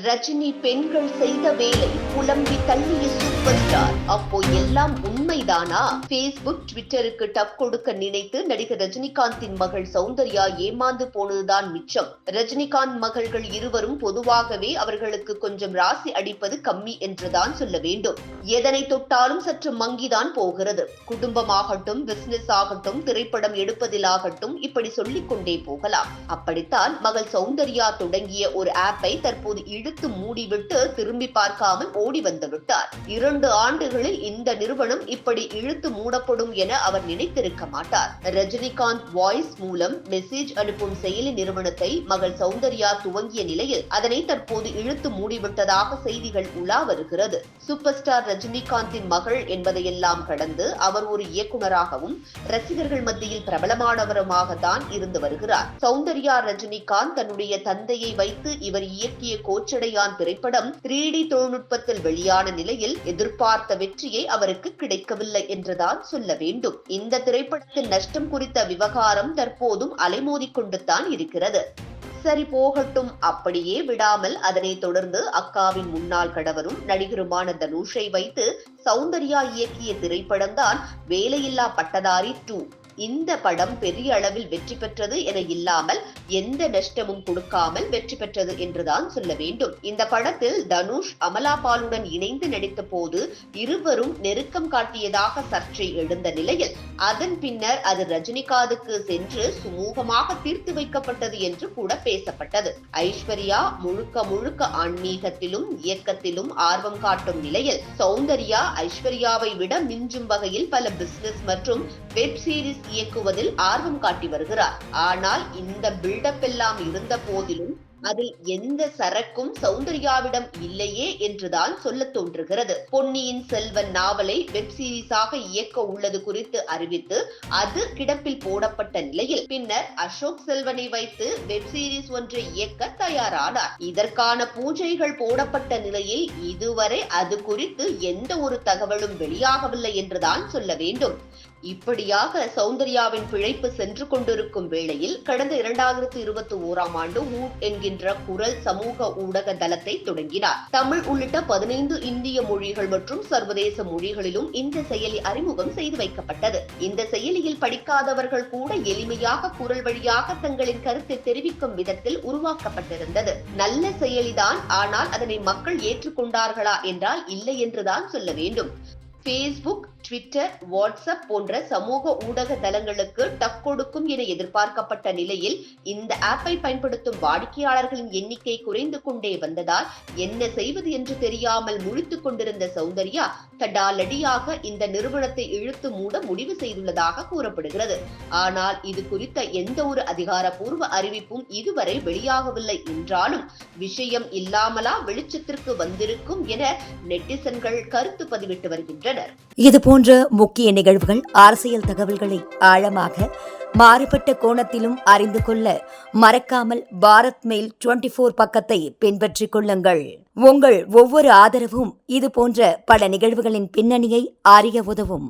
ரஜினி பெண்கள் செய்த வேலை புலம்பி தள்ளிய சூப்பர் ஸ்டார். அப்போ எல்லாம் உண்மைதானா? பேஸ்புக், ட்விட்டருக்கு டப் கொடுக்க நினைத்து நடிகர் ரஜினிகாந்தின் மகள் சௌந்தர்யா ஏமாந்து போனதுதான் மிச்சம். ரஜினிகாந்த் மகள்கள் இருவரும் பொதுவாகவே அவர்களுக்கு கொஞ்சம் ராசி அடிப்பது கம்மி என்றுதான் சொல்ல வேண்டும். எதனை தொட்டாலும் சற்று மங்கிதான் போகிறது. குடும்பமாகட்டும், பிசினஸ் ஆகட்டும், திரைப்படம் எடுப்பதிலாகட்டும், இப்படி சொல்லிக் கொண்டே போகலாம். அப்படித்தான் மகள் சௌந்தர்யா தொடங்கிய ஒரு ஆப்பை தற்போது இழுத்து மூடிவிட்டு திரும்பி பார்க்காமல் ஓடி வந்து விட்டார். 2 ஆண்டுகளில் இந்த நிறுவனம் இப்படி இழுத்து மூடப்படும் என அவர் நினைத்திருக்க மாட்டார். ரஜினிகாந்த் வாய்ஸ் மூலம் மெசேஜ் அனுப்பும் செயலி நிறுவனத்தை மகள் சௌந்தர்யா துவங்கிய நிலையில் அதனை தற்போது இழுத்து மூடிவிட்டதாக செய்திகள் உலா வருகிறது. சூப்பர் ஸ்டார் ரஜினிகாந்தின் மகள் என்பதையெல்லாம் கடந்து அவர் ஒரு இயக்குநராகவும் ரசிகர்கள் மத்தியில் பிரபலமானவருமாகத்தான் இருந்து வருகிறார். சௌந்தர்யா ரஜினிகாந்த் தன்னுடைய தந்தையை வைத்து இவர் இயக்கிய கோச்சடையான் திரைப்படம் 3D தொழில்நுட்பத்தில் வெளியான நிலையில் எதிர்பார்த்த வெற்றியை அவருக்கு கிடைக்கவில்லை என்றுதான் சொல்ல வேண்டும். இந்த திரைப்படத்தின் நஷ்டம் குறித்த விவகாரம் தற்போதும் அலைமோதிக் கொண்டுதான் இருக்கிறது. சரி போகட்டும், அப்படியே விடாமல் அதனை தொடர்ந்து அக்காவின் முன்னாள் கணவரும் நடிகருமான தனுஷை வைத்து சௌந்தர்யா இயக்கிய திரைப்படம்தான் வேலையில்லா பட்டதாரி 2. இந்த படம் பெரிய அளவில் வெற்றி பெற்றது என இல்லாமல் எந்த நஷ்டமும் கொடுக்காமல் வெற்றி பெற்றது என்றுதான் சொல்ல வேண்டும். இந்த படத்தில் தனுஷ் அமலா பாலுடன் இணைந்து நடித்த போது இருவரும் நெருக்கம் காட்டியதாக சர்ச்சை எழுந்த நிலையில் அதன் பின்னர் அது ரஜினிகாந்துக்கு சென்று சுமூகமாக தீர்த்து வைக்கப்பட்டது என்று கூட பேசப்பட்டது. ஐஸ்வர்யா முழுக்க ஆன்மீகத்திலும் இயக்கத்திலும் ஆர்வம் காட்டும் நிலையில் சௌந்தர்யா ஐஸ்வர்யாவை விட மிஞ்சும் வகையில் பல பிசினஸ் மற்றும் வெப் சீரிஸ் இயக்குவதில் ஆர்வம் காட்டி வருகிறார். ஆனால் இந்த பில்டப் எல்லாம் இருந்த போதிலும் அதில் எந்த சரக்கும் சௌந்தர்யாவிடம் இல்லையே என்றுதான் சொல்ல தோன்றுகிறது. பொன்னியின் செல்வன் நாவலை வெப் சீரிஸாக இயக்க உள்ளது குறித்து அறிவித்து அது கிடப்பில் போடப்பட்ட நிலையில் பின்னர் அசோக் செல்வனை வைத்து வெப் சீரிஸ் ஒன்றை இயக்க தயாரானார். இதற்கான பூஜைகள் போடப்பட்ட நிலையில் இதுவரை அது குறித்து எந்த ஒரு தகவலும் வெளியாகவில்லை என்றுதான் சொல்ல வேண்டும். இப்படியாக சௌந்தர்யாவின் பிழைப்பு சென்று கொண்டிருக்கும் வேளையில் கடந்த 2021ஆம் ஆண்டு ஹூட் என்கின்ற குரல் சமூக ஊடக தளத்தை தொடங்கினார். தமிழ் உள்ளிட்ட 15 இந்திய மொழிகள் மற்றும் சர்வதேச மொழிகளிலும் இந்த செயலி அறிமுகம் செய்து வைக்கப்பட்டது. இந்த செயலியில் படிக்காதவர்கள் கூட எளிமையாக குரல் வழியாக தங்களின் கருத்தை தெரிவிக்கும் விதத்தில் உருவாக்கப்பட்டிருந்தது. நல்ல செயலிதான், ஆனால் அதனை மக்கள் ஏற்றுக்கொண்டார்களா என்றால் இல்லை என்றுதான் சொல்ல வேண்டும். பேஸ்புக், ட்விட்டர், வாட்ஸ்அப் போன்ற சமூக ஊடக தளங்களுக்கு டக் கொடுக்கும் என எதிர்பார்க்கப்பட்ட நிலையில் இந்த ஆப்பை பயன்படுத்தும் வாடிக்கையாளர்களின் எண்ணிக்கை குறைந்து கொண்டே வந்ததால் என்ன செய்வது என்று தெரியாமல் முழித்துக் கொண்டிருந்த சௌந்தர்யா தடாலடியாக இந்த நிறுவனத்தை இழுத்து மூட முடிவு செய்துள்ளதாக கூறப்படுகிறது. ஆனால் இது குறித்த எந்த ஒரு அதிகாரப்பூர்வ அறிவிப்பும் இதுவரை வெளியாகவில்லை என்றாலும் விஷயம் இல்லாமலா வெளிச்சத்திற்கு வந்திருக்கும் என நெட்டிசன்கள் கருத்து பதிவிட்டு வருகின்றனர். இது போன்ற முக்கிய நிகழ்வுகள், அரசியல் தகவல்களை ஆழமாக மாறுபட்ட கோணத்திலும் அறிந்து கொள்ள மறக்காமல் பாரத் மெயில் 24 பக்கத்தை பின்பற்றிக் கொள்ளுங்கள். உங்கள் ஒவ்வொரு ஆதரவும் இது போன்ற பல நிகழ்வுகளின் பின்னணியை அறிய உதவும்.